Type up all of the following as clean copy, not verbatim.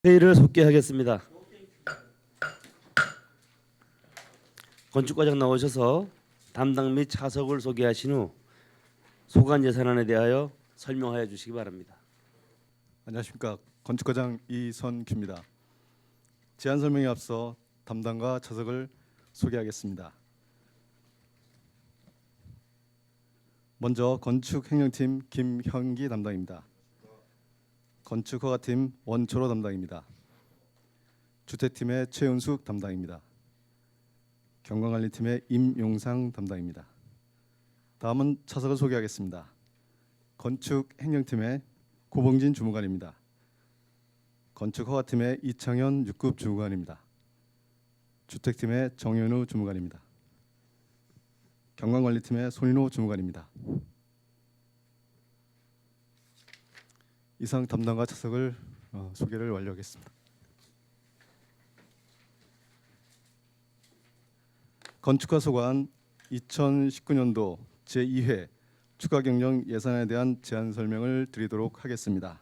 회의를 속개하겠습니다. 건축과장 나오셔서 담당 및 차석을 소개하신 후 소관 예산안에 대하여 설명하여 주시기 바랍니다. 안녕하십니까. 건축과장 이선규입니다. 제안 설명에 앞서 담당과 차석을 소개하겠습니다. 먼저 건축행정팀 김현기 담당입니다. 건축허가팀 원초로 담당입니다. 주택팀의 최은숙 담당입니다. 경관관리팀의 임용상 담당입니다. 다음은 차석을 소개하겠습니다. 건축행정팀의 고봉진 주무관입니다. 건축허가팀의 이창현 6급 주무관입니다. 주택팀의 정현우 주무관입니다. 경관관리팀의 손인호 주무관입니다. 이상 담당과 차석을 소개를 완료하겠습니다. 건축과 소관 2019년도 제2회 추가경정 예산에 대한 제안 설명을 드리도록 하겠습니다.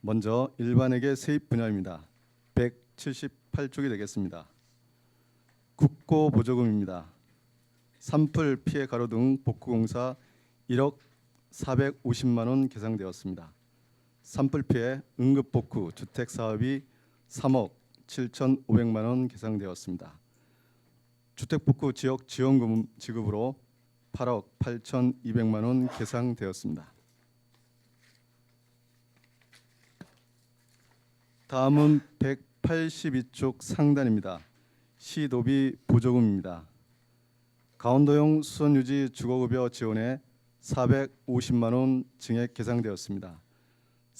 먼저 일반회계 세입 분야입니다. 178쪽이 되겠습니다. 국고보조금입니다. 산불 피해 가로등 복구공사 1억 450만 원 계상되었습니다. 산불 피해 응급복구 주택사업이 3억 7,500만 원 계상되었습니다. 주택복구 지역 지원금 지급으로 8억 8,200만 원 계상되었습니다. 다음은 182쪽 상단입니다. 시도비 보조금입니다. 강원도용 수선유지 주거급여 지원에 450만 원 증액 계상되었습니다.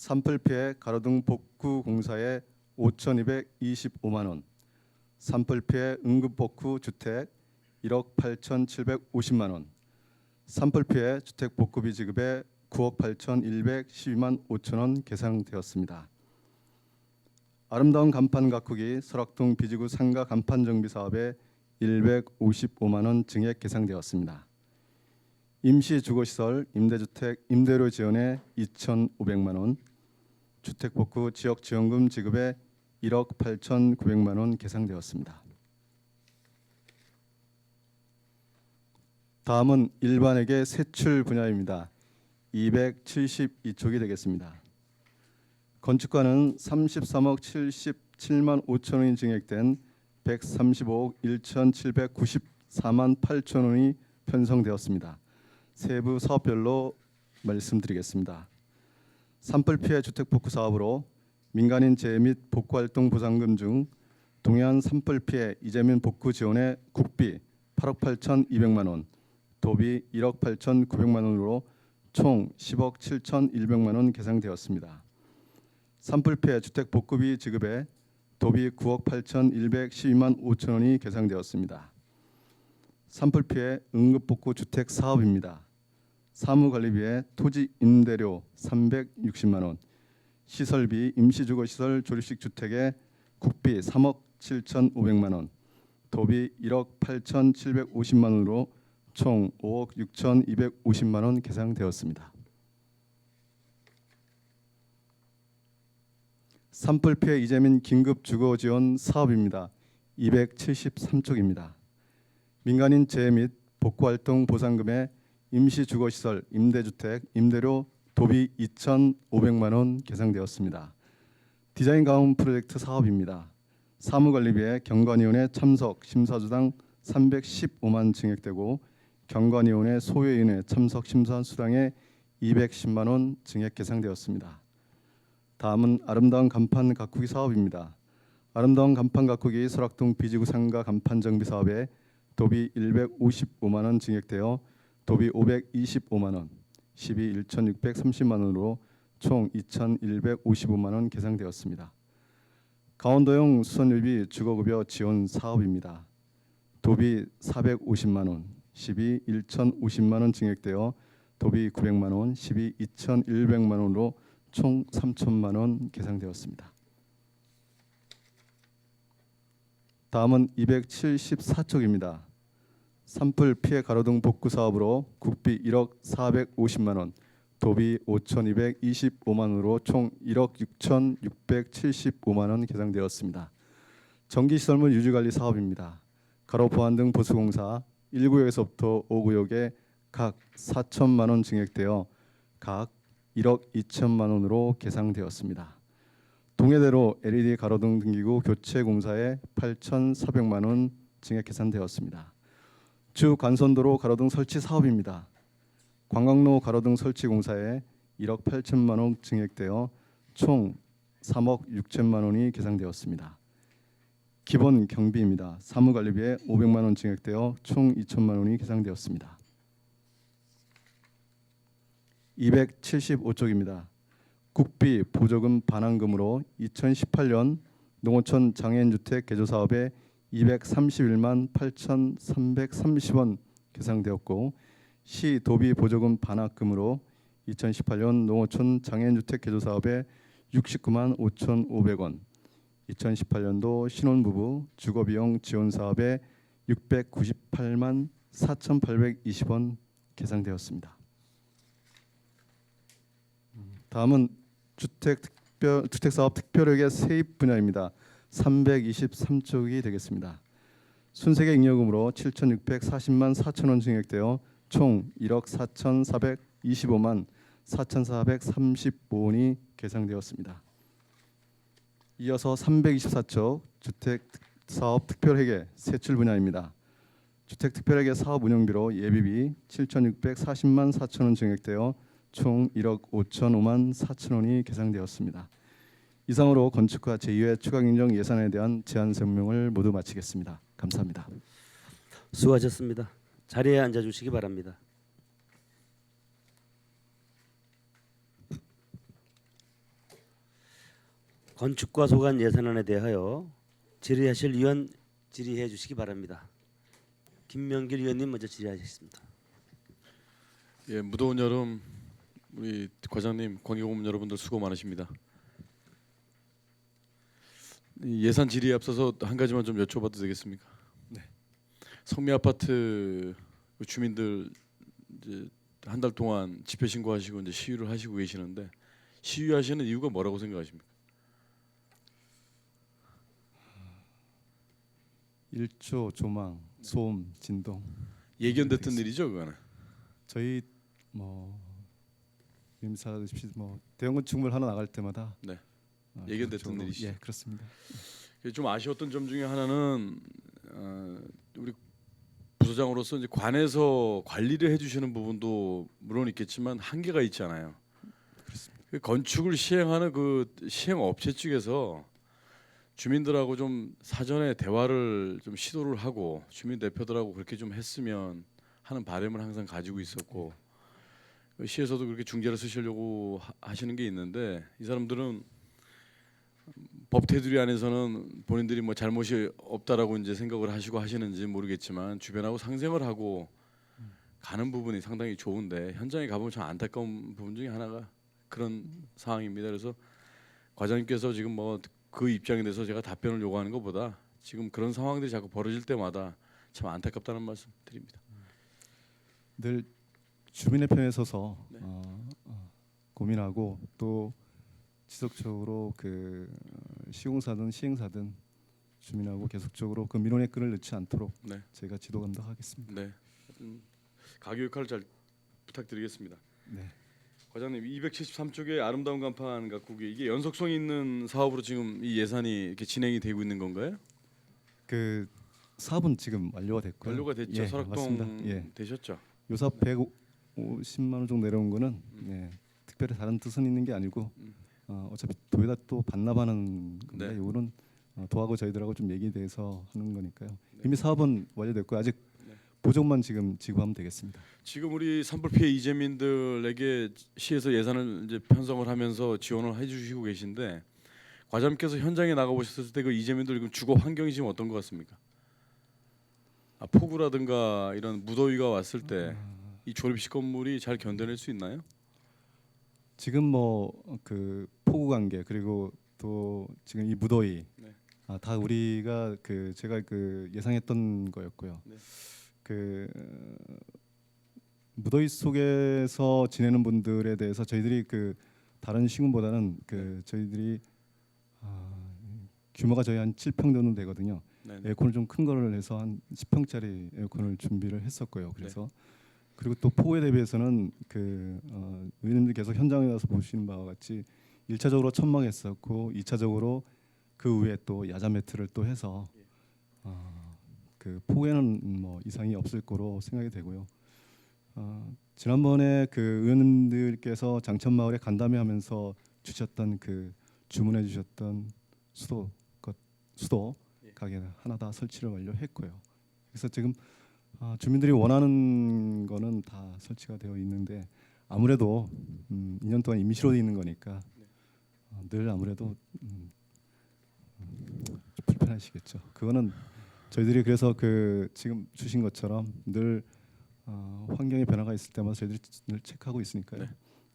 산불 피해 가로등 복구 공사에 5,225만 원, 산불 피해 응급복구 주택 1억 8,750만 원, 산불 피해 주택 복구비 지급에 9억 8,112만 5천 원 계상되었습니다. 아름다운 간판 가꾸기 설악동 비지구 상가 간판 정비 사업에 155만 원 증액 계상되었습니다. 임시주거시설 임대주택 임대료 지원에 2,500만 원, 주택복구 지역지원금 지급에 1억 8,900만 원 계상되었습니다. 다음은 일반회계 세출 분야입니다. 272쪽이 되겠습니다. 건축과는 33억 77만 5천 원이 증액된 135억 1,794만 8천 원이 편성되었습니다. 세부 사업별로 말씀드리겠습니다. 산불 피해 주택 복구 사업으로 민간인 재해 및 복구 활동 보상금 중 동해안 산불 피해 이재민 복구 지원에 국비 8억 8,200만 원, 도비 1억 8,900만 원으로 총 10억 7,100만 원 계상되었습니다. 산불 피해 주택 복구비 지급에 도비 9억 8,112만 5천 원이 계상되었습니다. 산불 피해 응급복구 주택 사업입니다. 사무관리비에 토지 임대료 360만 원, 시설비 임시주거시설 조립식 주택에 국비 3억 7,500만 원, 도비 1억 8,750만 원으로 총 5억 6,250만 원 계상되었습니다. 산불 피해 이재민 긴급 주거 지원 사업입니다. 273쪽입니다. 민간인 재해 및 복구 활동 보상금에 임시주거시설 임대주택 임대료 도비 2,500만 원 계상되었습니다. 디자인 가움 프로젝트 사업입니다. 사무관리비에 경관위원회 참석 심사수당 315만 증액되고 경관위원회 소외인회 참석 심사 수당에 210만 원 증액 계상되었습니다. 다음은 아름다운 간판 가꾸기 사업입니다. 아름다운 간판 가꾸기 설악동 비지구 상가 간판 정비 사업에 도비 155만 원 증액되어 도비 525만 원, 시비 1,630만 원으로 총 2,155만 원 계상되었습니다. 강원도용 수선유비 주거급여 지원 사업입니다. 도비 450만 원, 시비 1,050만 원 증액되어 도비 900만 원, 시비 2,100만 원으로 총 3,000만 원 계상되었습니다. 다음은 274쪽입니다. 산불 피해 가로등 복구 사업으로 국비 1억 450만 원, 도비 5,225만 원으로 총 1억 6,675만 원 계상되었습니다. 전기시설물 유지관리 사업입니다. 가로 보안 등 보수공사 1구역에서부터 5구역에 각 4천만 원 증액되어 각 1억 2천만 원으로 계상되었습니다. 동해대로 LED 가로등 등기구 교체 공사에 8,400만 원 증액 계산되었습니다. 주 간선도로 가로등 설치 사업입니다. 관광로 가로등 설치 공사에 1억 8천만 원 증액되어 총 3억 6천만 원이 계상되었습니다. 기본 경비입니다. 사무관리비에 500만 원 증액되어 총 2천만 원이 계상되었습니다. 275쪽입니다. 국비 보조금 반환금으로 2018년 농어촌 장애인주택 개조사업에 231만 8,330원 계상되었고 시 도비 보조금 반환금으로 2018년 농어촌 장애인주택 개조사업에 69만 5,500원 2018년도 신혼부부 주거비용 지원사업에 698만 4,820원 계상되었습니다. 다음은 주택사업 특별회계 세입 분야입니다. 323쪽이 되겠습니다. 순세계 잉여금으로 7,640만 4천 원 증액되어 총 1억 4,425만 4,435원이 계상되었습니다. 이어서 324쪽 주택사업 특별회계 세출 분야입니다. 주택특별회계 사업 운영비로 예비비 7,640만 4천 원 증액되어 총 1억 5,005만 4천 원이 계상되었습니다. 이상으로 건축과 제2회 추가경정 예산에 대한 제안 설명을 모두 마치겠습니다. 감사합니다. 수고하셨습니다. 자리에 앉아주시기 바랍니다. 건축과 소관 예산안에 대하여 질의하실 위원 질의해 주시기 바랍니다. 김명길 위원님 먼저 질의하시겠습니다. 예, 무더운 여름 우리 과장님, 관계고문 여러분들 수고 많으십니다. 이 예산 질의에 앞서서 한 가지만 좀 여쭤봐도 되겠습니까? 네. 성미 아파트 주민들 이제 한 달 동안 집회 신고하시고 이제 시위를 하시고 계시는데 시위하시는 이유가 뭐라고 생각하십니까? 일조, 조망, 소음, 진동 예견됐던 일이죠, 그거는. 저희 대형 건축물 하나 나갈 때마다 네. 예견됐던 계속적으로, 일이시죠. 예, 그렇습니다. 좀 아쉬웠던 점 중에 하나는 우리 부서장으로서 이제 관에서 관리를 해주시는 부분도 물론 있겠지만 한계가 있잖아요. 그렇습니다. 그 건축을 시행하는 그 시행 업체 측에서 주민들하고 좀 사전에 대화를 좀 시도를 하고 주민 대표들하고 그렇게 좀 했으면 하는 바람을 항상 가지고 있었고 시에서도 그렇게 중재를 쓰시려고 하시는 게 있는데 이 사람들은 법 테두리 안에서는 본인들이 뭐 잘못이 없다라고 이제 생각을 하시고 하시는지 모르겠지만 주변하고 상생을 하고 가는 부분이 상당히 좋은데 현장에 가보면 참 안타까운 부분 중에 하나가 그런 상황입니다. 그래서 과장님께서 지금 뭐 그 입장에 대해서 제가 답변을 요구하는 것보다 지금 그런 상황들이 자꾸 벌어질 때마다 참 안타깝다는 말씀 드립니다. 늘 주민의 편에 서서 네. 고민하고 또 지속적으로 그 시공사든 시행사든 주민하고 계속적으로 그 민원의 끈을 넣지 않도록 네. 제가 지도 감독하겠습니다. 네. 가교 역할을 잘 부탁드리겠습니다. 네. 과장님 273쪽의 아름다운 간판 가꾸기 이게 연속성 있는 사업으로 지금 이 예산이 이렇게 진행이 되고 있는 건가요? 그 사업은 지금 완료가 됐고요. 완료가 됐죠. 예, 설악동 맞습니다. 예. 되셨죠? 요사 150만 원 정도 내려온 거는 네, 특별히 다른 뜻은 있는 게 아니고 어차피 도에다 또 반납하는 건데 네. 이거는 도하고 저희들하고 좀 얘기에 대해서 하는 거니까요. 네. 이미 사업은 완료됐고 아직 네. 보조만 지금 지급하면 되겠습니다. 지금 우리 산불 피해 이재민들에게 시에서 예산을 이제 편성을 하면서 지원을 해주시고 계신데 과장님께서 현장에 나가 보셨을 때 그 이재민들 지금 주거 환경이 지금 어떤 것 같습니까? 폭우라든가 이런 무더위가 왔을 때 이 조립식 건물이 잘 견뎌낼 수 있나요? 지금 뭐 그 폭우 관계 그리고 또 지금 이 무더위 네. 다 우리가 그 제가 그 예상했던 거였고요. 네. 그 무더위 속에서 지내는 분들에 대해서 저희들이 그 다른 시군보다는 그 저희들이 규모가 저희 한 7평 정도 되거든요. 네. 에어컨을 좀 큰 거를 해서 한 10평짜리 에어컨을 준비를 했었고요. 그래서 그리고 또 폭우에 대비해서는 그 의원님들께서 현장에 가서 보시는 바와 같이 1차적으로 천막했었고 2차적으로 그 위에 또 야자 매트를 또 해서 그 폭우에는 뭐 이상이 없을 거로 생각이 되고요. 지난번에 그 의원님들께서 장천마을에 간담회 하면서 주셨던 그 주문해 주셨던 수도 가게 하나 다 설치를 완료했고요. 그래서 지금 주민들이 원하는 거는 다 설치가 되어 있는데 아무래도 2년 동안 임시로 돼 있는 거니까 늘 아무래도 좀 불편하시겠죠. 그거는 저희들이 그래서 그 지금 주신 것처럼 늘 환경의 변화가 있을 때마다 저희들이 늘 체크하고 있으니까요. 네.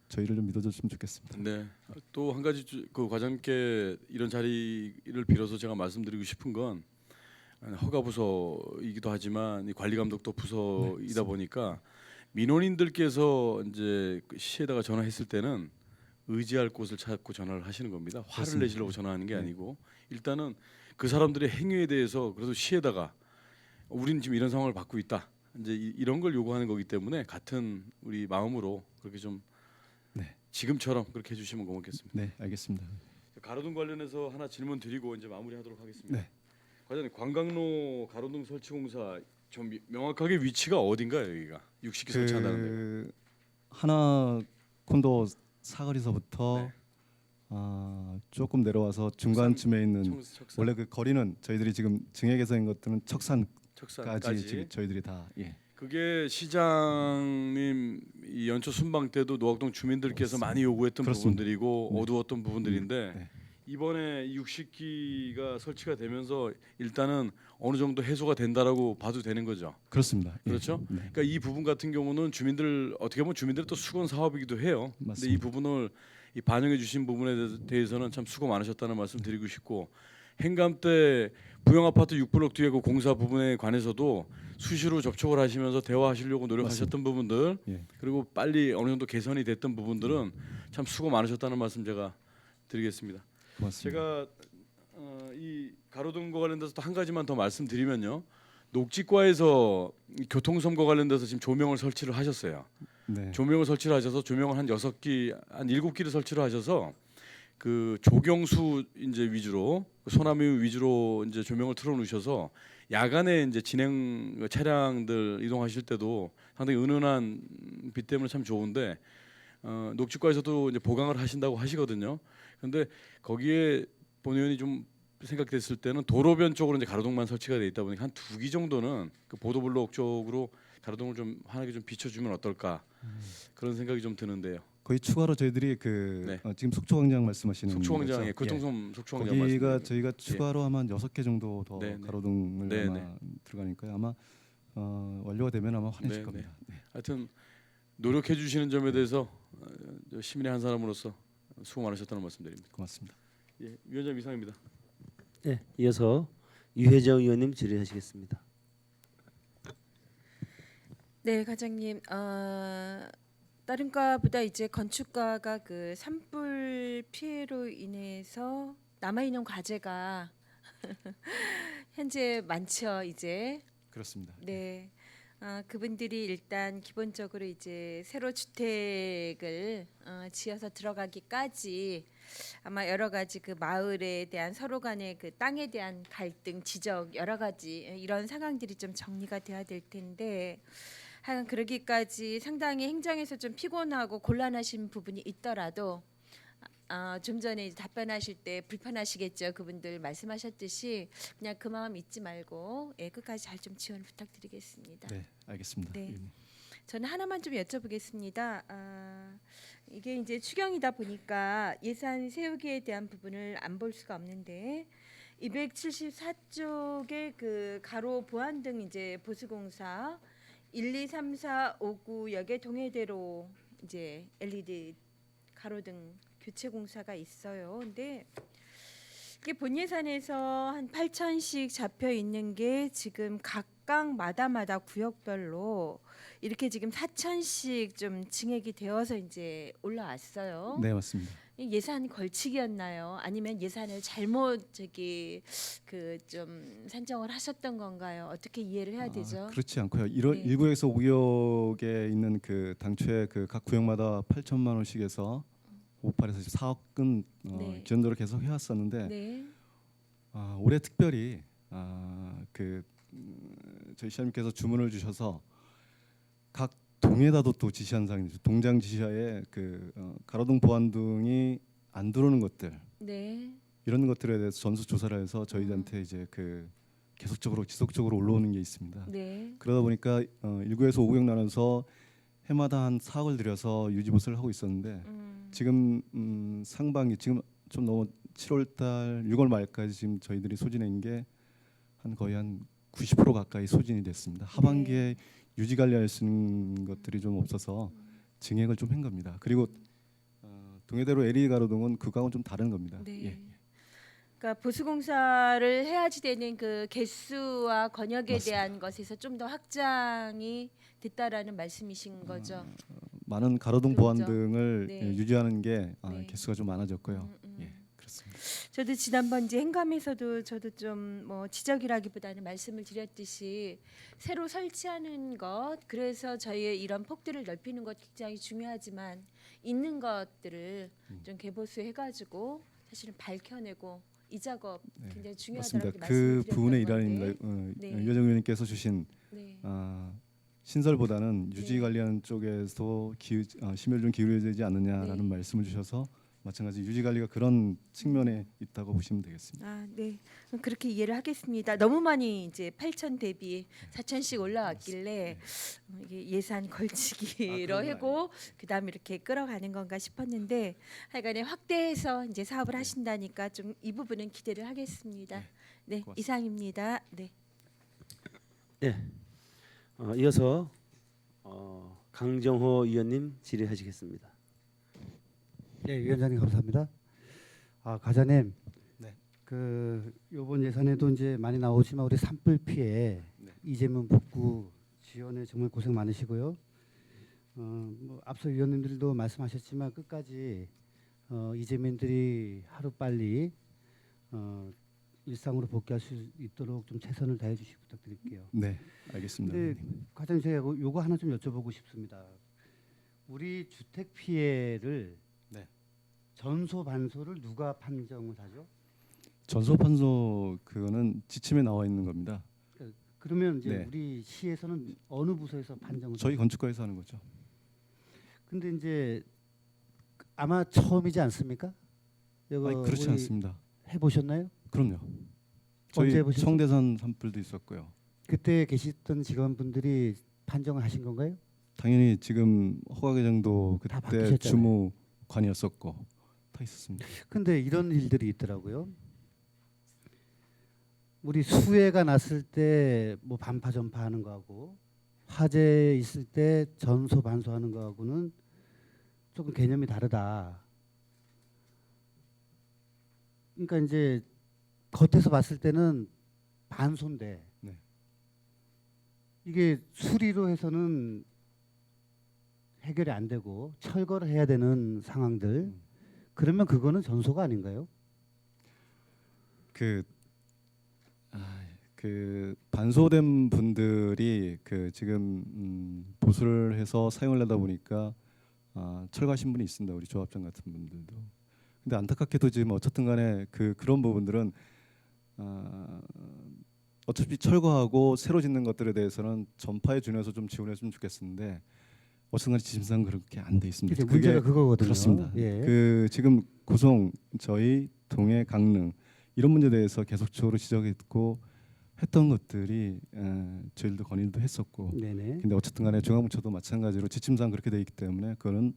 저희를 좀 믿어줬으면 좋겠습니다. 네. 또 한 가지 그 과장님께 이런 자리를 빌어서 제가 말씀드리고 싶은 건 허가 부서이기도 하지만 이 관리 감독도 부서이다 보니까 민원인들께서 이제 그 시에다가 전화했을 때는 의지할 곳을 찾고 전화를 하시는 겁니다. 화를 그렇습니다. 내시려고 전화하는 게 네. 아니고 일단은 그 사람들의 행위에 대해서 그래도 시에다가 우리는 지금 이런 상황을 받고 있다. 이제 이런 걸 요구하는 거기 때문에 같은 우리 마음으로 그렇게 좀 지금처럼 그렇게 해주시면 고맙겠습니다. 네, 알겠습니다. 가로등 관련해서 하나 질문 드리고 이제 마무리하도록 하겠습니다. 네. 과장님, 관광로 가로등 설치 공사 좀 명확하게 위치가 어딘가요? 여기가 60기 설치한다는데. 그 하나 콘도 사거리서부터 네. 조금 내려와서 중간쯤에 있는 척산 원래 그 거리는 저희들이 지금 증액에서 한 것들은 척산까지 척산까지. 지금 저희들이 다 그게 시장님 이 연초 순방 때도 노학동 주민들께서 많이 요구했던 그렇습니다. 부분들이고 네. 어두웠던 부분들인데 네. 이번에 60기가 설치가 되면서 일단은 어느 정도 해소가 된다라고 봐도 되는 거죠. 그렇습니다. 예. 그렇죠? 네. 그러니까 이 부분 같은 경우는 주민들 어떻게 보면 주민들의 또 수건 사업이기도 해요. 근데 이 맞습니다. 부분을 이 반영해 주신 부분에 대해서는 참 수고 많으셨다는 말씀 드리고 싶고 행감 때 부영 아파트 6블록 뒤에 그 공사 부분에 관해서도 수시로 접촉을 하시면서 대화하시려고 노력하셨던 부분들 예. 그리고 빨리 어느 정도 개선이 됐던 부분들은 참 수고 많으셨다는 말씀 제가 드리겠습니다. 고맙습니다. 제가 이 가로등과 관련돼서 또 한 가지만 더 말씀드리면요. 녹지과에서 교통섬과 관련돼서 지금 조명을 설치를 하셨어요. 네. 조명을 설치를 하셔서 조명을 한 6기, 한 7기를 설치를 하셔서 그 조경수 이제 위주로 소나무 위주로 이제 조명을 틀어 놓으셔서 야간에 이제 진행 차량들 이동하실 때도 상당히 은은한 빛 때문에 참 좋은데 녹지과에서도 이제 보강을 하신다고 하시거든요. 그런데 거기에 본 의원이 좀 생각됐을 때는 도로변 쪽으로 이제 가로등만 설치가 돼 있다 보니까 한 2기 정도는 그 보도블록 쪽으로 가로등을 좀 환하게 좀 비춰주면 어떨까 그런 생각이 좀 드는데요. 거의 추가로 저희들이 그 네. 지금 속초광장 말씀하시는 속초광장에 거죠? 교통섬 속초광장 거기가 말씀드립니다. 저희가 추가로 한 6개 정도 더 네, 네. 가로등을 네, 아마 들어가니까요. 아마 완료가 되면 아마 환해질 네, 겁니다. 네. 하여튼 노력해 주시는 점에 대해서 시민의 한 사람으로서 수고 많으셨다는 말씀드립니다. 고맙습니다. 예, 위원장 이상입니다. 네, 이어서 유혜정 의원님 질의하시겠습니다. 네, 과장님. 다른 과보다 이제 건축과가 그 산불 피해로 인해서 남아 있는 과제가 현재 많죠, 이제. 그렇습니다. 네. 그분들이 일단 기본적으로 이제 새로 주택을 지어서 들어가기까지 아마 여러 가지 그 마을에 대한 서로 간의 그 땅에 대한 갈등, 지적 여러 가지 이런 상황들이 좀 정리가 돼야 될 텐데 하여간 그러기까지 상당히 행정에서 좀 피곤하고 곤란하신 부분이 있더라도 좀 전에 이제 답변하실 때 불편하시겠죠. 그분들 말씀하셨듯이 그냥 그 마음 잊지 말고 끝까지 잘 좀 지원 부탁드리겠습니다. 네, 알겠습니다. 네. 의원님. 저는 하나만 좀 여쭤보겠습니다. 이게 이제 추경이다 보니까 예산 세우기에 대한 부분을 안 볼 수가 없는데 274쪽의 그 가로 보완 등 이제 보수공사 1, 2, 3, 4, 5, 9역의 동해대로 이제 LED 가로등 교체 공사가 있어요. 근데 이게 본 예산에서 한 8천씩 잡혀 있는 게 지금 각 각각 마다마다 구역별로 이렇게 지금 4천씩 좀 증액이 되어서 이제 올라왔어요. 네, 맞습니다. 이 예산 걸치기였나요? 아니면 예산을 잘못 그 좀 산정을 하셨던 건가요? 어떻게 이해를 해야 되죠? 그렇지 않고요. 이런 네. 1구에서 5구역에 있는 그 당초에 그 각 구역마다 8천만 원씩에서 58에서 4억은 네. 지원도를 계속 해왔었는데 네. 올해 특별히 저희 시장님께서 주문을 주셔서 각 동에다도 또 지시한 사항이죠. 동장 지시하에 가로등 보안등이 안 들어오는 것들 네. 이런 것들에 대해서 전수 조사를 해서 저희한테 이제 계속적으로 지속적으로 올라오는 게 있습니다. 네. 그러다 보니까 1구에서 5구역 나눠서 해마다 한 4억을 들여서 유지보수를 하고 있었는데 지금 상반기 지금 좀 너무 7월달 6월 말까지 지금 저희들이 소진한 게 거의 한 90% 가까이 소진이 됐습니다. 하반기에 유지 관리할 수 있는 것들이 좀 없어서 증액을 좀 한 겁니다. 그리고 동해대로 LE 가로등은 그거하고는 좀 다른 겁니다. 네. 예. 그러니까 보수공사를 해야지 되는 그 개수와 권역에 맞습니다. 대한 것에서 좀 더 확장이 됐다라는 말씀이신 거죠. 많은 가로등 그렇죠. 보안등을 네. 유지하는 게 네. 개수가 좀 많아졌고요. 예, 그렇습니다. 저도 지난번 이제 행감에서도 저도 좀 뭐 지적이라기보다는 말씀을 드렸듯이 새로 설치하는 것, 그래서 저희의 이런 폭들을 넓히는 것 굉장히 중요하지만 있는 것들을 좀 개보수해가지고 사실은 밝혀내고 이 작업 네, 굉장히 중요하다고 맞습니다. 말씀을 그 부분에 드렸던 일하는 건데. 네. 유여정 의원님께서 주신 네. 신설보다는 유지 네. 관리하는 쪽에서 심혈 좀 기울여야 되지 않느냐라는 네. 말씀을 주셔서 마찬가지 유지 관리가 그런 측면에 있다고 보시면 되겠습니다. 아, 네. 그럼 그렇게 이해를 하겠습니다. 너무 많이 이제 8천 대비 4천씩 올라왔길래 이게 예산 걸치기로 그런 건 하고 그다음에 이렇게 끌어가는 건가 싶었는데 하여간에 확대해서 이제 사업을 하신다니까 좀 이 부분은 기대를 하겠습니다. 네, 고맙습니다. 이상입니다. 네. 네. 이어서 강정호 의원님 질의하시겠습니다. 네, 위원장님 감사합니다. 과장님, 네. 그 이번 예산에도 이제 많이 나오지만 우리 산불 피해 네. 이재명 복구 지원에 정말 고생 많으시고요. 뭐 앞서 위원님들도 말씀하셨지만 끝까지 이재민들이 하루 빨리 일상으로 복귀할 수 있도록 좀 최선을 다해 주시기 부탁드릴게요. 네, 알겠습니다. 근데 의원님. 과장님 제가 요거 하나 좀 여쭤보고 싶습니다. 우리 주택 피해를 네. 전소 반소를 누가 판정을 하죠? 전소 판소 그거는 지침에 나와 있는 겁니다. 그러면 이제 네. 우리 시에서는 어느 부서에서 판정을? 저희 건축가에서 하는 거죠. 근데 이제 아마 처음이지 않습니까? 이거 아니, 그렇지 우리 않습니다. 해보셨나요? 그럼요. 언제 저희 해보셨어요? 청대산 산불도 있었고요. 그때 계셨던 직원분들이 판정을 하신 건가요? 당연히 지금 허가 개정도 다 그때 바뀌셨잖아요. 주무관이었었고 다 있었습니다. 근데 이런 일들이 있더라고요. 우리 수해가 났을 때 뭐 반파 전파하는 거하고 화재 있을 때 전소 반소하는 거하고는 조금 개념이 다르다. 그러니까 이제 겉에서 봤을 때는 반소인데 네. 이게 수리로 해서는 해결이 안 되고 철거를 해야 되는 상황들. 그러면 그거는 전소가 아닌가요? 그 반소된 분들이 지금 보수를 해서 사용을 하다 보니까 철거하신 분이 있습니다. 우리 조합장 같은 분들도. 근데 안타깝게도 지금 어쨌든 간에 그런 부분들은 어차피 철거하고 새로 짓는 것들에 대해서는 전파에 준해서 좀 지원했으면 좋겠었는데 어쨌든 간에 지침상 그렇게 안 돼 있습니다. 이제 문제가 그거거든요. 그렇습니다. 예. 지금 고성, 저희, 동해, 강릉 이런 문제에 대해서 계속적으로 지적했고 했던 것들이 저희들도 건의도 했었고 네네. 근데 어쨌든 간에 중앙부처도 마찬가지로 지침상 그렇게 돼 있기 때문에 그거는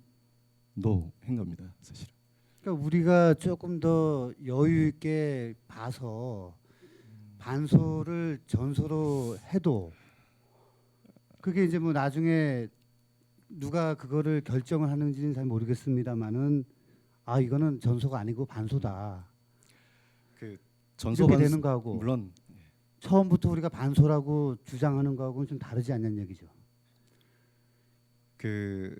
노한 겁니다. 사실은. 그러니까 우리가 조금 더 여유 있게 봐서 반소를 전소로 해도 그게 이제 뭐 나중에 누가 그거를 결정을 하는지는 잘 모르겠습니다만은 이거는 전소가 아니고 반소다. 전소 이렇게 반소 되는 거하고 물론 처음부터 우리가 반소라고 주장하는 거하고는 좀 다르지 않냐는 얘기죠. 그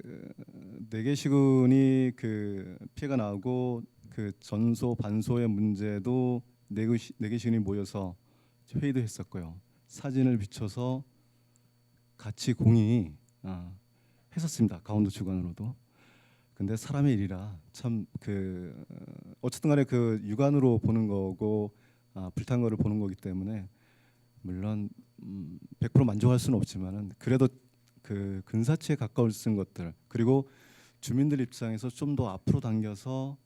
내계시군이 그 피해가 나고 그 전소 반소의 문제도 내계시군이 모여서 회의도 했었고요. 사진을 비춰서 같이 공의 했었습니다. 강원도 주관으로도. 근데 사람의 일이라 참 그 어쨌든 간에 그 육안으로 보는 거고 불탄 거를 보는 거기 때문에 물론 100% 만족할 수는 없지만은 그래도 그 근사치에 가까울 쓴 것들 그리고 주민들 입장에서 좀 더 앞으로 당겨서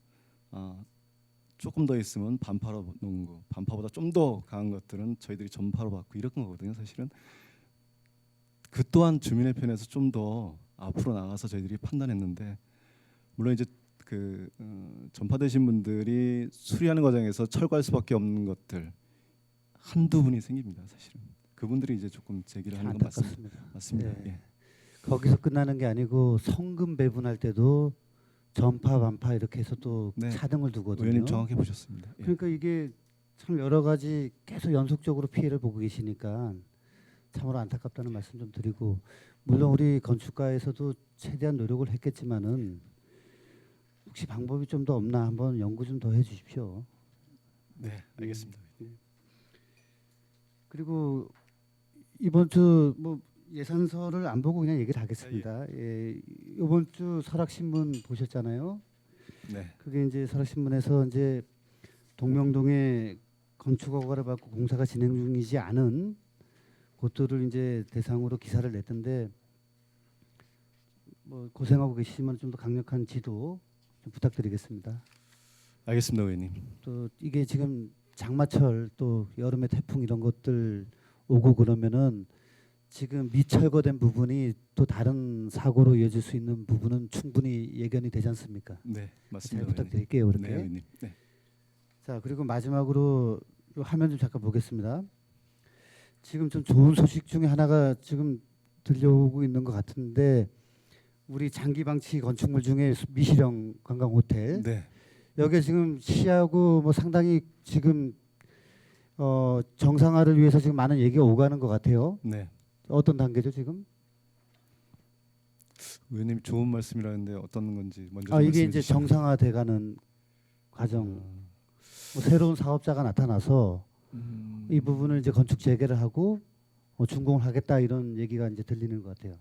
조금 더 있으면 반파로 농구 반파보다 좀 더 강한 것들은 저희들이 전파로 받고 이런 거거든요. 사실은 그 또한 주민의 편에서 좀 더 앞으로 나가서 저희들이 판단했는데 물론 이제 그 전파되신 분들이 수리하는 과정에서 철거할 수밖에 없는 것들 한두 분이 생깁니다. 사실은 그분들이 이제 조금 제기를 하는 건 안타깝습니다. 맞습니다. 네. 예. 거기서 끝나는 게 아니고 성금 배분할 때도 전파 반파 이렇게 해서 또 네. 차등을 두거든요. 의원님 정확히 보셨습니다. 예. 그러니까 이게 참 여러 가지 계속 연속적으로 피해를 보고 계시니까 참으로 안타깝다는 말씀 좀 드리고 물론 우리 건축가에서도 최대한 노력을 했겠지만은 혹시 방법이 좀 더 없나 한번 연구 좀 더 해주십시오. 네, 알겠습니다. 그리고 이번 주 뭐 예산서를 안 보고 그냥 얘기를 하겠습니다. 예, 이번 주 설악신문 보셨잖아요. 네, 그게 이제 설악신문에서 이제 동명동에 건축 허가를 받고 공사가 진행 중이지 않은 곳들을 이제 대상으로 기사를 냈던데 뭐 고생하고 계시지만 좀 더 강력한 지도 좀 부탁드리겠습니다. 알겠습니다, 의원님. 또 이게 지금 장마철 또 여름에 태풍 이런 것들 오고 그러면은 지금 미철거된 부분이 또 다른 사고로 이어질 수 있는 부분은 충분히 예견이 되지 않습니까? 네, 잘 맞습니다. 부탁드릴게요. 그렇게. 네, 의원님. 네. 자 그리고 마지막으로 요 화면 좀 잠깐 보겠습니다. 지금 좀 좋은 소식 중에 하나가 지금 들려오고 있는 것 같은데 우리 장기방치 건축물 중에 미시령 관광 호텔 네, 여기 지금 시하고 뭐 상당히 지금 정상화를 위해서 지금 많은 얘기가 오가는 것 같아요. 네. 어떤 단계죠 지금? 의원님 좋은 말씀이라는데 어떤 건지 먼저 이게 말씀해 이제 주시죠. 정상화돼가는 과정. 뭐 새로운 사업자가 나타나서 이 부분을 이제 건축 재개를 하고 준공을 하겠다 이런 얘기가 이제 들리는 것 같아요.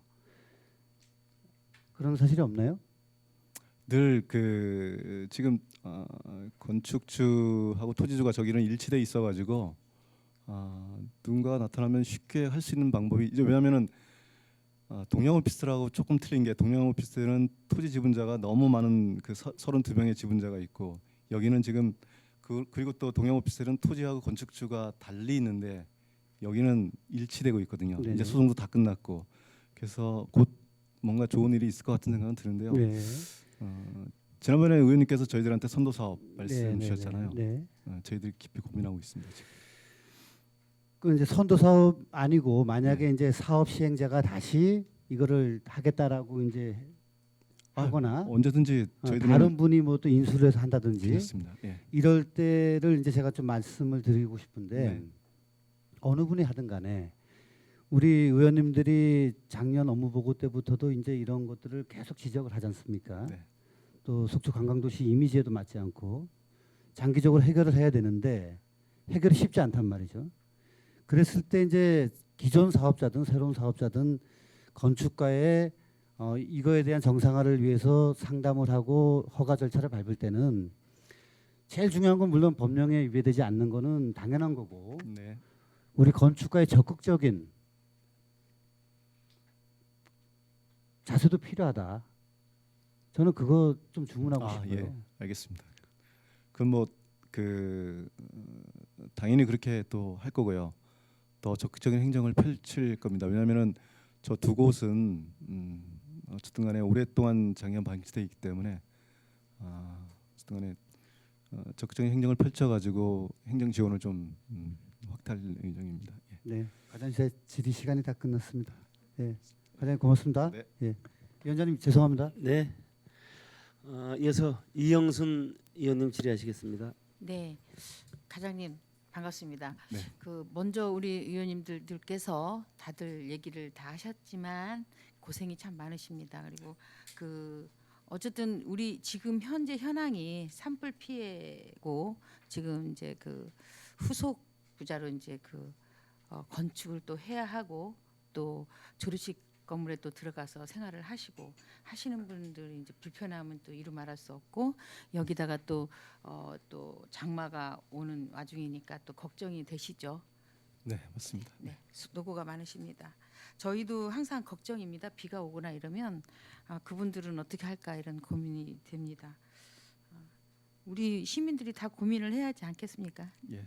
그런 사실이 없나요? 늘 그 지금 건축주하고 토지주가 저기는 일치돼 있어가지고 누군가가 나타나면 쉽게 할 수 있는 방법이 이제 왜냐하면은 동양 오피스텔하고 조금 틀린 게 동양 오피스텔은 토지 지분자가 너무 많은 그 32명의 지분자가 있고 여기는 지금 그리고 또 동양 오피스텔은 토지하고 건축주가 달리 있는데 여기는 일치되고 있거든요. 네네. 이제 소송도 다 끝났고 그래서 곧 뭔가 좋은 일이 있을 것 같은 생각은 드는데요. 네. 지난번에 의원님께서 저희들한테 선도 사업 말씀 네, 주셨잖아요. 네. 저희들이 깊이 고민하고 있습니다. 지금. 그 이제 선도 사업 아니고 만약에 이제 사업 시행자가 다시 이거를 하겠다라고 이제 하거나 언제든지 저희들은 다른 분이 뭐 또 인수를 해서 한다든지 그렇습니다. 예. 이럴 때를 이제 제가 좀 말씀을 드리고 싶은데 네. 어느 분이 하든 간에 우리 의원님들이 작년 업무 보고 때부터도 이제 이런 것들을 계속 지적을 하지 않습니까? 네. 또 속초 관광도시 이미지에도 맞지 않고 장기적으로 해결을 해야 되는데 해결이 쉽지 않단 말이죠. 그랬을 때 이제 기존 사업자든 새로운 사업자든 건축가에 이거에 대한 정상화를 위해서 상담을 하고 허가 절차를 밟을 때는 제일 중요한 건 물론 법령에 위배되지 않는 거는 당연한 거고 네. 우리 건축가의 적극적인 자세도 필요하다. 저는 그거 좀 주문하고 싶어요. 예. 알겠습니다. 그럼 뭐그 당연히 그렇게 또 할 거고요. 더 적극적인 행정을 펼칠 겁니다. 왜냐하면은 저 두 곳은 어쨌든 간에 오랫동안 장애가 방치돼 있기 때문에 어쨌든 간에 적극적인 행정을 펼쳐가지고 행정 지원을 좀 확대할 예정입니다. 예. 네, 과장님 질의 시간이 다 끝났습니다. 예, 과장님 고맙습니다. 네. 예, 위원장님 죄송합니다. 네. 이어서 이영순 의원님 질의하시겠습니다. 네, 과장님 반갑습니다. 네. 그 먼저 우리 의원님들께서 다들 얘기를 다 하셨지만 고생이 참 많으십니다. 그리고 그 어쨌든 우리 지금 현재 현황이 산불 피해고 지금 이제 그 후속 부자로 이제 그 건축을 또 해야 하고 또 조립식 건물에 또 들어가서 생활을 하시고 하시는 분들이 이제 불편함은 또 이루 말할 수 없고 여기다가 또 장마가 오는 와중이니까 또 걱정이 되시죠. 네, 맞습니다. 네, 노고가 많으십니다. 저희도 항상 걱정입니다. 비가 오거나 이러면 그분들은 어떻게 할까 이런 고민이 됩니다. 우리 시민들이 다 고민을 해야 하지 않겠습니까? 예.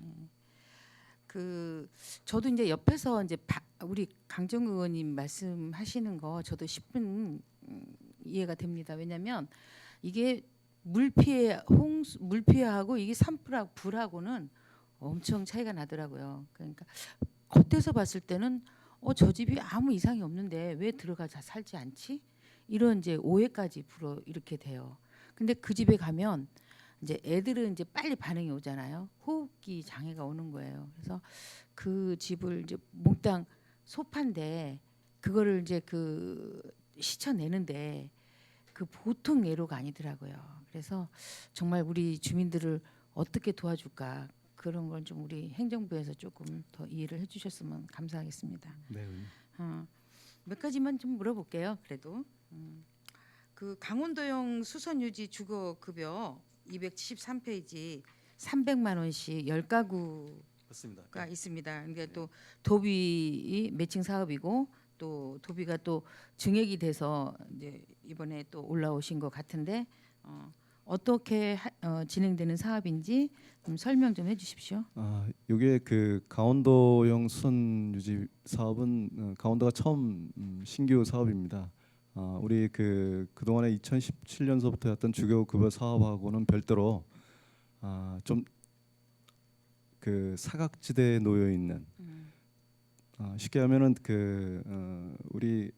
그 저도 이제 옆에서 이제 우리 강정구 의원님 말씀하시는 거 저도 10분 이해가 됩니다. 왜냐하면 이게 물 피해하고 이게 산불하고 불하고는 엄청 차이가 나더라고요. 그러니까 겉에서 봤을 때는 저 집이 아무 이상이 없는데 왜 들어가서 살지 않지? 이런 이제 오해까지 불어 이렇게 돼요. 근데 그 집에 가면 이제 애들은 이제 빨리 반응이 오잖아요. 호흡기 장애가 오는 거예요. 그래서 그 집을 이제 몽땅 소파인데 그거를 이제 그 시쳐내는데 그 보통 예로가 아니더라고요. 그래서 정말 우리 주민들을 어떻게 도와줄까 그런 걸 좀 우리 행정부에서 조금 더 이해를 해주셨으면 감사하겠습니다. 네, 의원님. 몇 가지만 좀 물어볼게요. 그래도 그 강원도형 수선유지 주거급여 273페이지 300만 원씩 10가구가 맞습니다. 있습니다. 그러니까 또 도비 매칭 사업이고 또 도비가 또 증액이 돼서 이제 이번에 또 올라오신 것 같은데 어떻게 진행되는 사업인지 좀 설명 좀 해주십시오. 이게 그 강원도형 수선 유지 사업은 강원도가 처음 신규 사업입니다. 우리 그동안에 2017년서부터 했던 주거 급여 사업하고는 별도로 좀 그 사각지대에 놓여 있는 쉽게 하면은 우리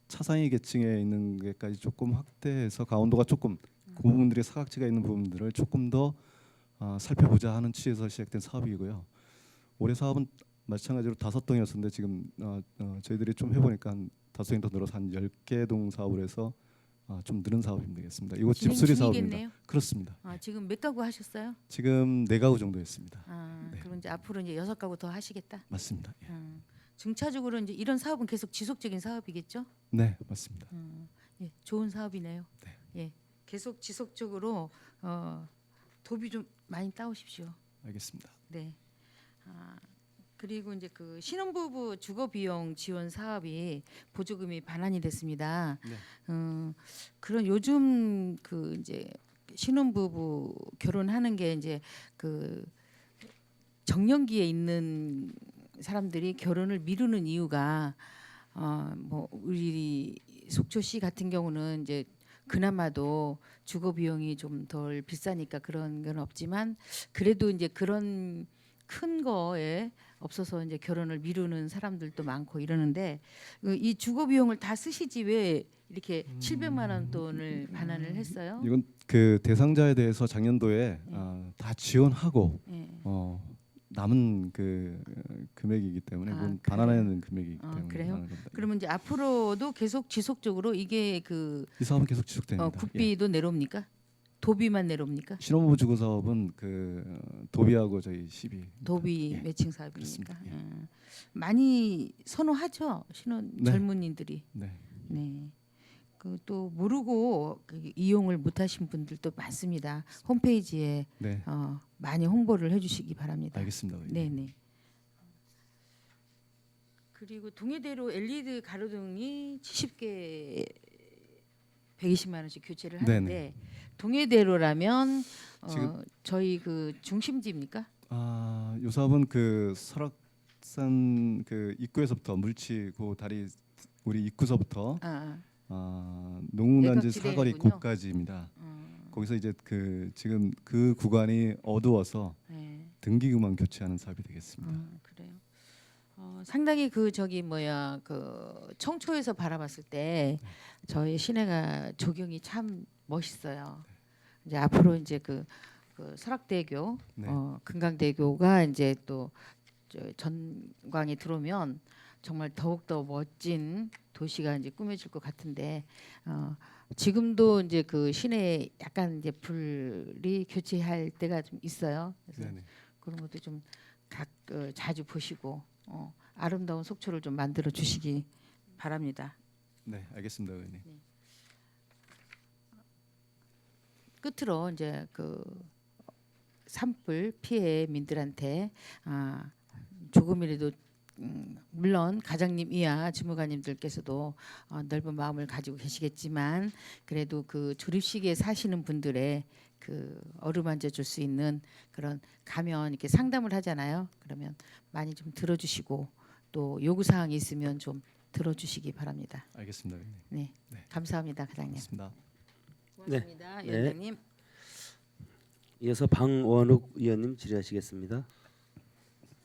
차상위 계층에 있는 게까지 조금 확대해서 강원도가 조금 그 부분들이 사각지가 있는 부분들을 조금 더 살펴보자 하는 취지에서 시작된 사업이고요. 올해 사업은 마찬가지로 5동이었는데 지금 저희들이 좀 해보니까 한 5동이 더 늘어서 한 10개 동 사업을 해서 좀 늘은 사업이 되겠습니다. 이거 진행 집수리 중이겠네요? 사업입니다. 그렇습니다. 지금 몇 가구 하셨어요? 지금 4가구 정도 했습니다. 네. 그럼 이제 앞으로 이제 6가구 더 하시겠다. 맞습니다. 예. 중차적으로 이제 이런 사업은 계속 지속적인 사업이겠죠? 네, 맞습니다. 예, 좋은 사업이네요. 네. 예, 계속 지속적으로 도비 좀 많이 따오십시오. 알겠습니다. 네. 그리고 이제 그 신혼부부 주거 비용 지원 사업이 보조금이 반환이 됐습니다. 네. 그런 요즘 그 이제 신혼부부 결혼하는 게 이제 그 정년기에 있는 사람들이 결혼을 미루는 이유가 뭐 우리 속초시 같은 경우는 이제 그나마도 주거 비용이 좀 덜 비싸니까 그런 건 없지만 그래도 이제 그런 큰 거에 없어서 이제 결혼을 미루는 사람들도 많고 이러는데 이 주거 비용을 다 쓰시지 왜 이렇게 700만 원 돈을 반환을 했어요? 이건 그 대상자에 대해서 작년도에 다 지원하고 예. 남은 그 금액이기 때문에 그건 반환하는 금액이기 때문에 그래요? 반환하는 겁니다. 그러면 이제 앞으로도 계속 지속적으로 이게 그 이 사업은 계속 지속됩니다. 예. 국비도 내려옵니까? 도비만 내려옵니까? 신혼부부 주거 사업은 도비하고 저희 시비 도비 예. 매칭 사업이니까 그렇습니다. 예. 많이 선호하죠 신혼 네. 젊은이들이. 네. 네. 그 또 모르고 이용을 못하신 분들도 많습니다. 홈페이지에 네. 많이 홍보를 해주시기 바랍니다. 알겠습니다. 의원님. 네네. 그리고 동해대로 LED 가로등이 70개 120만 원씩 교체를 하는데 네네. 동해대로라면 지금- 저희 그 중심지입니까? 이 사업은 그 설악산 그 입구에서부터 물치 그 다리 우리 입구서부터 농단지 외곽지대이군요. 사거리 곳까지입니다. 거기서 이제 지금 그 구간이 어두워서 네. 등기구만 교체하는 사업이 되겠습니다. 그래요. 상당히 그 청초에서 바라봤을 때 저희 시내가 조경이 참 멋있어요. 이제 앞으로 이제 그 설악대교, 네. 금강대교가 이제 또 전광이 들어오면 정말 더욱 더 멋진 도시가 이제 꾸며질 것 같은데 지금도 이제 그 시내에 약간 이제 불이 교체할 때가 좀 있어요. 그래서 네네. 그런 것도 좀 자주 보시고 아름다운 속초를 좀 만들어 주시기 바랍니다. 네, 알겠습니다, 의원님. 끝으로 이제 그 산불 피해 민들한테 조금이라도 물론 가장님 이하 주무관님들께서도 넓은 마음을 가지고 계시겠지만 그래도 그 조립식에 사시는 분들의 그 어루만져 줄 수 있는 그런 가면 이렇게 상담을 하잖아요. 그러면 많이 좀 들어주시고 또 요구 사항이 있으면 좀 들어주시기 바랍니다. 알겠습니다, 의원님. 네, 네. 감사합니다, 가장님. 고맙습니다. 고맙습니다, 네. 위원장님. 이어서 방원욱 의원님 질의하시겠습니다.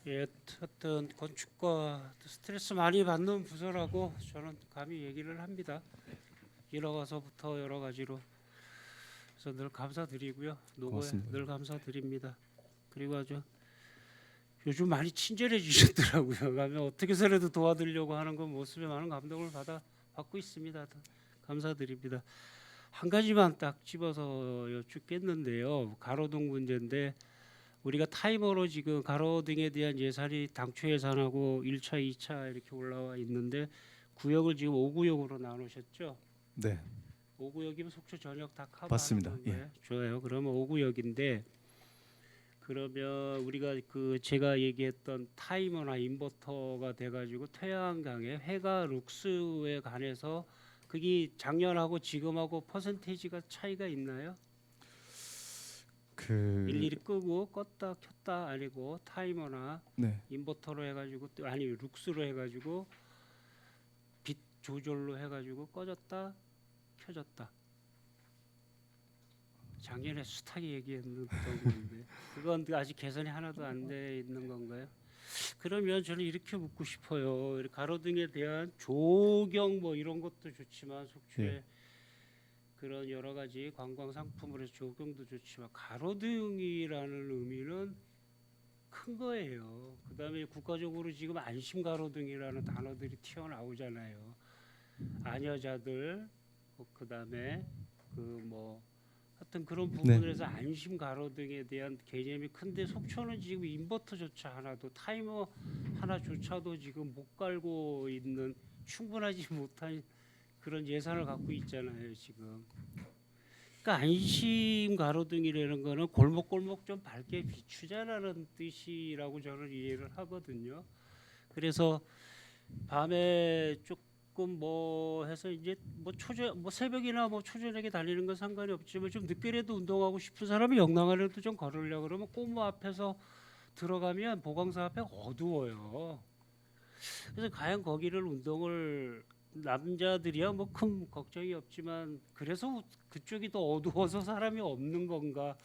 예, 어떤 건축과 스트레스 많이 받는 부서라고 저는 감히 얘기를 합니다. 일어가서부터 여러 가지로 그래서 늘 감사드리고요. 노고에 고맙습니다. 늘 감사드립니다. 그리고 아주 요즘 많이 친절해 주시더라고요. 가면 어떻게 해서라도 도와드리려고 하는 그 모습에 많은 감동을 받고 있습니다. 감사드립니다. 한 가지만 딱 집어서 여쭙겠는데요. 가로등 문제인데 우리가 타이머로 지금 가로등에 대한 예산이 당초 예산하고 1차, 2차 이렇게 올라와 있는데 구역을 지금 5구역으로 나누셨죠? 네, 5구역이면 속초 전역 다 커버하는 맞습니다. 건가요? 좋아요. 그러면 5구역인데 그러면 우리가 그 제가 얘기했던 타이머나 인버터가 돼가지고 태양광에 해가 룩스에 관해서 그게 작년하고 지금하고 퍼센테이지가 차이가 있나요? 일일이 끄고 껐다 켰다 아니고 타이머나 네, 인버터로 해가지고 또 아니 룩스로 해가지고 빛 조절로 해가지고 꺼졌다 켜졌다. 작년에 숱하게 얘기했던 건데 그건 아직 개선이 하나도 안 돼 있는 건가요? 그러면 저는 이렇게 묻고 싶어요. 가로등에 대한 조경 뭐 이런 것도 좋지만 속초에 예. 그런 여러 가지 관광 상품으로 해서 조경도 좋지만 가로등이라는 의미는 큰 거예요. 그다음에 국가적으로 지금 안심 가로등이라는 단어들이 튀어나오잖아요. 아녀자들 그다음에 그 뭐 하여튼 그런 부분에서 안심 가로등에 대한 개념이 큰데 속초는 지금 인버터조차 하나도 타이머 하나조차도 지금 못 갈고 있는 충분하지 못한 그런 예산을 갖고 있잖아요 지금. 그러니까 안심 가로등이라는 거는 골목골목 좀 밝게 비추자라는 뜻이라고 저는 이해를 하거든요. 그래서 밤에 조금 뭐 해서 이제 뭐 새벽이나 뭐 초저녁에 달리는 건 상관이 없지만 좀 늦게라도 운동하고 싶은 사람이 영랑하라도 좀 걸으려고 그러면 꼬무 앞에서 들어가면 보강사 앞에 어두워요. 그래서 과연 거기를 운동을 남자들이야 뭐 큰 걱정이 없지만 그래서 그쪽이 더 어두워서 사람이 없는 건가?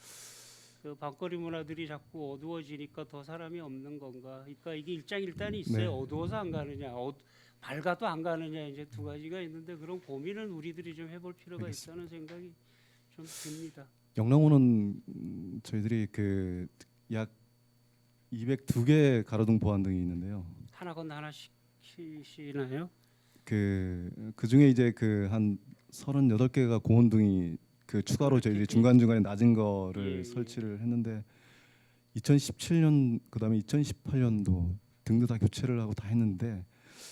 그 밤거리 문화들이 자꾸 어두워지니까 더 사람이 없는 건가? 그러니까 이게 일장일단이 있어요. 네. 어두워서 안 가느냐, 밝아도 안 가느냐 이제 두 가지가 있는데 그런 고민은 우리들이 좀 해볼 필요가 있다는 생각이 좀 듭니다. 영랑호는 저희들이 그 약 202개 가로등 보안등이 있는데요. 하나 건너 하나씩 시나요? 그 중에 이제 그 한 38개가 공원등이 그 추가로 저희들이 중간 중간에 낮은 거를 예. 설치를 했는데 2017년 그다음에 2018년도 등도 다 교체를 하고 다 했는데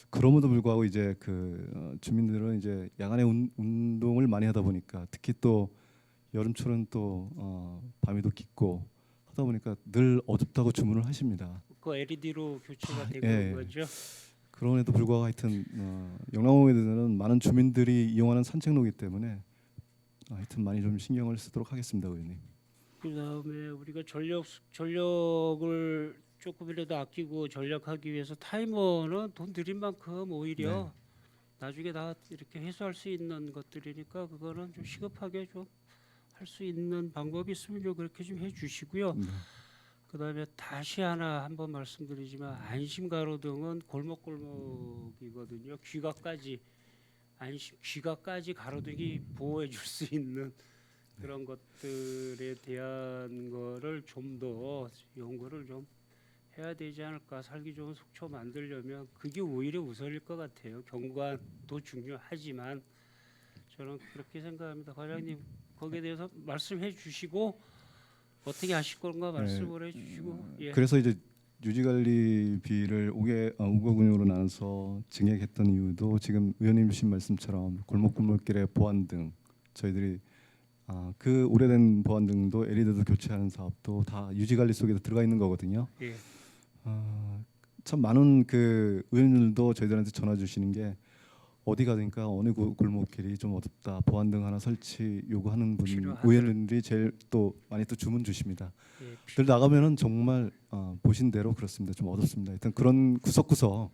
그럼에도 불구하고 이제 그 주민들은 이제 야간에 운동을 많이 하다 보니까 특히 또 여름철은 또 밤에도 깊고 하다 보니까 늘 어둡다고 주문을 하십니다. 그 LED로 교체가 되고 예. 거죠. 그럼에도 불구하고 하여튼 영랑호에 대해서는 많은 주민들이 이용하는 산책로이기 때문에 하여튼 많이 좀 신경을 쓰도록 하겠습니다, 의원님. 그다음에 우리가 전력을 조금이라도 아끼고 전략하기 위해서 타이머는 돈 들인 만큼 오히려 나중에 다 이렇게 해소할 수 있는 것들이니까 그거는 좀 시급하게 좀 할 수 있는 방법이 있으면 좀 그렇게 좀 해주시고요. 그다음에 다시 하나 한번 말씀드리지만 안심 가로등은 골목골목이거든요. 귀가까지 가로등이 보호해 줄 수 있는 그런 것들에 대한 거를 좀 더 연구를 좀 해야 되지 않을까. 살기 좋은 속초 만들려면 그게 오히려 우선일 것 같아요. 경관도 중요하지만 저는 그렇게 생각합니다. 과장님 거기에 대해서 말씀해 주시고 어떻게 하실 건가 말씀을 해주시고. 예. 그래서 이제 유지관리비를 5억 원으로 나눠서 증액했던 이유도 지금 의원님 주신 말씀처럼 골목길의 보안 등 저희들이 그 오래된 보안 등도 LED도 교체하는 사업도 다 유지관리 속에 들어가 있는 거거든요. 예. 참 많은 그 의원님들도 저희들한테 전화 주시는 게 어디 가니까 어느 골목길이 좀 어둡다, 보안 등 하나 설치 요구하는 분 필요하다. 의원님들이 제일 또 많이 또 주문 주십니다. 예. 늘 나가면은 정말 보신 대로 그렇습니다. 좀 어둡습니다. 일단 그런 구석구석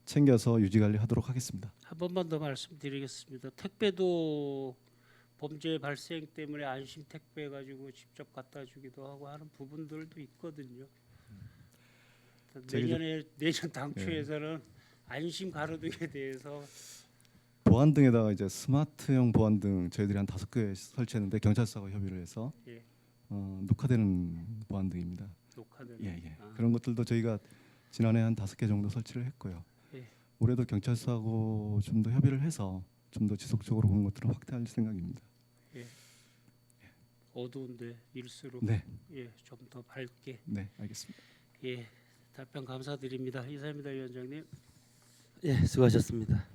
챙겨서 유지관리 하도록 하겠습니다. 한 번만 더 말씀드리겠습니다. 택배도 범죄 발생 때문에 안심 택배 가지고 직접 갖다 주기도 하고 하는 부분들도 있거든요. 내년 당초에서는 안심 가로등에 대해서 보안 등에다가 이제 스마트형 보안 등 저희들이 한 5개 설치했는데 경찰서가 협의를 해서 예. 녹화되는 보안 등입니다. 녹화되는 예. 그런 것들도 저희가 지난해 한 5개 정도 설치를 했고요. 예. 올해도 경찰서하고 좀 더 협의를 해서 좀 더 지속적으로 그런 것들을 확대할 생각입니다. 어두운데 일수록 네, 예, 좀 더 밝게 네, 알겠습니다. 예, 답변 감사드립니다. 이사입니다, 위원장님. 예, 수고하셨습니다.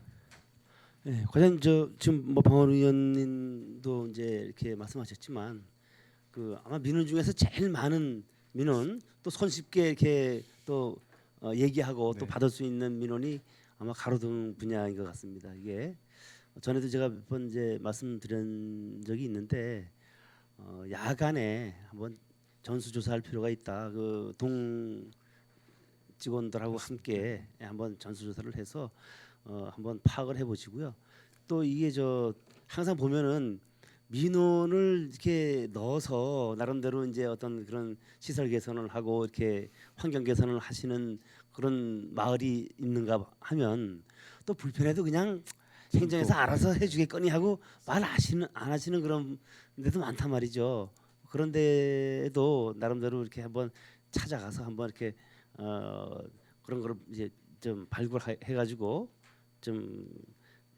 예, 과장님 지금 뭐 방원 의원님도 이제 이렇게 말씀하셨지만 그 아마 민원 중에서 제일 많은 민원 또 손쉽게 이렇게 또 얘기하고 또 네. 받을 수 있는 민원이 아마 가로등 분야인 것 같습니다. 이게 전에도 제가 몇 번 이제 말씀드린 적이 있는데 야간에 한번 전수조사할 필요가 있다. 그 동 직원들하고 함께 한번 전수조사를 해서 한번 파악을 해보시고요. 또 이게 항상 보면은 민원을 이렇게 넣어서 나름대로 이제 어떤 그런 시설 개선을 하고 이렇게 환경 개선을 하시는 그런 마을이 있는가 하면 또 불편해도 그냥 행정에서 알아서 해주겠거니 하고 안 하시는 그런 데도 많단 말이죠. 그런데도 나름대로 이렇게 한번 찾아가서 한번 이렇게 그런 거를 이제 좀 발굴해가지고 좀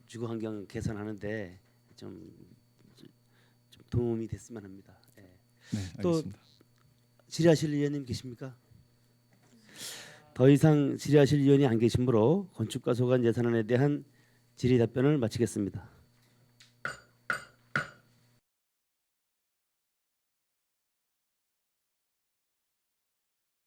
주거 환경 개선하는데 좀 도움이 됐으면 합니다. 예. 네, 또 알겠습니다. 질의하실 의원님 계십니까? 더 이상 질의하실 의원이 안 계시므로 건축가 소관 예산안에 대한 질의 답변을 마치겠습니다.